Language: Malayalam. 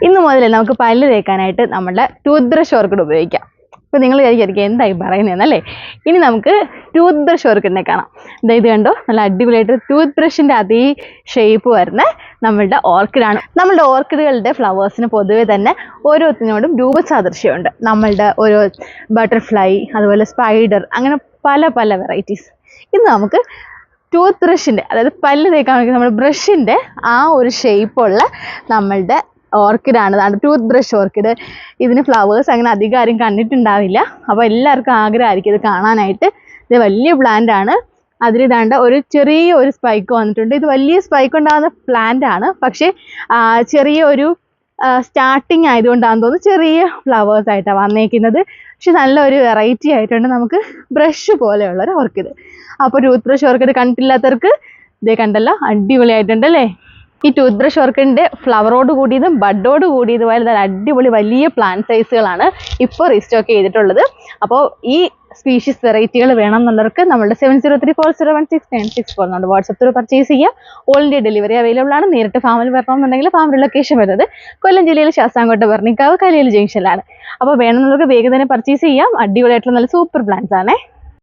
ഇന്ന് മുതൽ നമുക്ക് പല്ല് തേക്കാനായിട്ട് നമ്മുടെ ടൂത്ത് ബ്രഷ് ഓർക്കിഡ് ഉപയോഗിക്കാം. അപ്പോൾ നിങ്ങൾ വിചാരിക്കും എന്തായി പറയുന്നതെന്നല്ലേ. ഇനി നമുക്ക് ടൂത്ത് ബ്രഷ് ഓർക്കിഡിനെ കാണാം. ഇത് കണ്ടോ, നല്ല അടിപൊളിയായിട്ട് ടൂത്ത് ബ്രഷിൻ്റെ അതേ ഷേപ്പ് വരുന്ന നമ്മളുടെ ഓർക്കിഡാണ്. നമ്മളുടെ ഓർക്കിഡുകളുടെ ഫ്ലവേഴ്സിന് പൊതുവെ തന്നെ ഓരോത്തിനോടും രൂപസാദൃശ്യമുണ്ട്. നമ്മളുടെ ഓരോ ബട്ടർഫ്ലൈ, അതുപോലെ സ്പൈഡർ, അങ്ങനെ പല പല വെറൈറ്റീസ്. ഇന്ന് നമുക്ക് ടൂത്ത് ബ്രഷിൻ്റെ, അതായത് പല്ല് തേക്കാൻ വേണ്ടി നമ്മുടെ ബ്രഷിൻ്റെ ആ ഒരു ഷേപ്പുള്ള നമ്മളുടെ ഓർക്കിഡാണ്. Tooth brush orchid. ഇതിന് ഫ്ലവേഴ്സ് അങ്ങനെ അധികം ആരും കണ്ടിട്ടുണ്ടാവില്ല. അപ്പോൾ എല്ലാവർക്കും ആഗ്രഹമായിരിക്കും ഇത് കാണാനായിട്ട്. ഇത് വലിയ പ്ലാന്റ് ആണ്. അതിലിതാണ്ട് ഒരു ചെറിയ ഒരു സ്പൈക്ക് വന്നിട്ടുണ്ട്. ഇത് വലിയ സ്പൈക്ക് ഉണ്ടാകുന്ന പ്ലാന്റ് ആണ്, പക്ഷേ ചെറിയ ഒരു സ്റ്റാർട്ടിങ് ആയതുകൊണ്ടാണെന്ന് തോന്നുന്നു ചെറിയ ഫ്ലവേഴ്സ് ആയിട്ടാണ് വന്നേക്കുന്നത്. പക്ഷെ നല്ലൊരു വെറൈറ്റി ആയിട്ടുണ്ട്, നമുക്ക് ബ്രഷ് പോലെയുള്ളൊരു ഓർക്കിഡ്. അപ്പോൾ ടൂത്ത് ബ്രഷ് ഓർക്കിഡ് കണ്ടിട്ടില്ലാത്തവർക്ക് ഇതേ കണ്ടല്ലോ, അടിപൊളിയായിട്ടുണ്ട് അല്ലേ. ഈ ടൂത്ത് ബ്രഷ് ഓർക്കിഡിൻ്റെ ഫ്ലവറോട് കൂടിയതും ബഡോട് കൂടിയതുപോലെ നല്ല അടിപൊളി വലിയ പ്ലാന്റ് സൈസുകളാണ് ഇപ്പോൾ റീസ്റ്റോക്ക് ചെയ്തിട്ടുള്ളത്. അപ്പോൾ ഈ സ്പീഷീസ് വെറൈറ്റികൾ വേണം എന്നുള്ളവർക്ക് നമ്മുടെ 7034016964 നമ്മുടെ വാട്സപ്പ് ത്രൂ പർച്ചേസ് ചെയ്യുക. ഓൾ ഇന്ത്യ ഡെലിവറി അവൈലബിൾ ആണ്. നേരിട്ട് ഫാമിൽ വരണമെന്നുണ്ടെങ്കിൽ ഫാമിൻ്റെ ലൊക്കേഷൻ വരുന്നത് കൊല്ലം ജില്ലയിൽ ശാസ്താംകോട്ട ഭരണിക്കാവ് കലിയൽ ജംഗ്ഷനിലാണ്. അപ്പോൾ വേണമെന്നുള്ളവർക്ക് വേഗം തന്നെ പർച്ചേസ് ചെയ്യാം. അടിപൊളിയായിട്ടുള്ള നല്ല സൂപ്പർ പ്ലാന്റ്സ് ആണ്.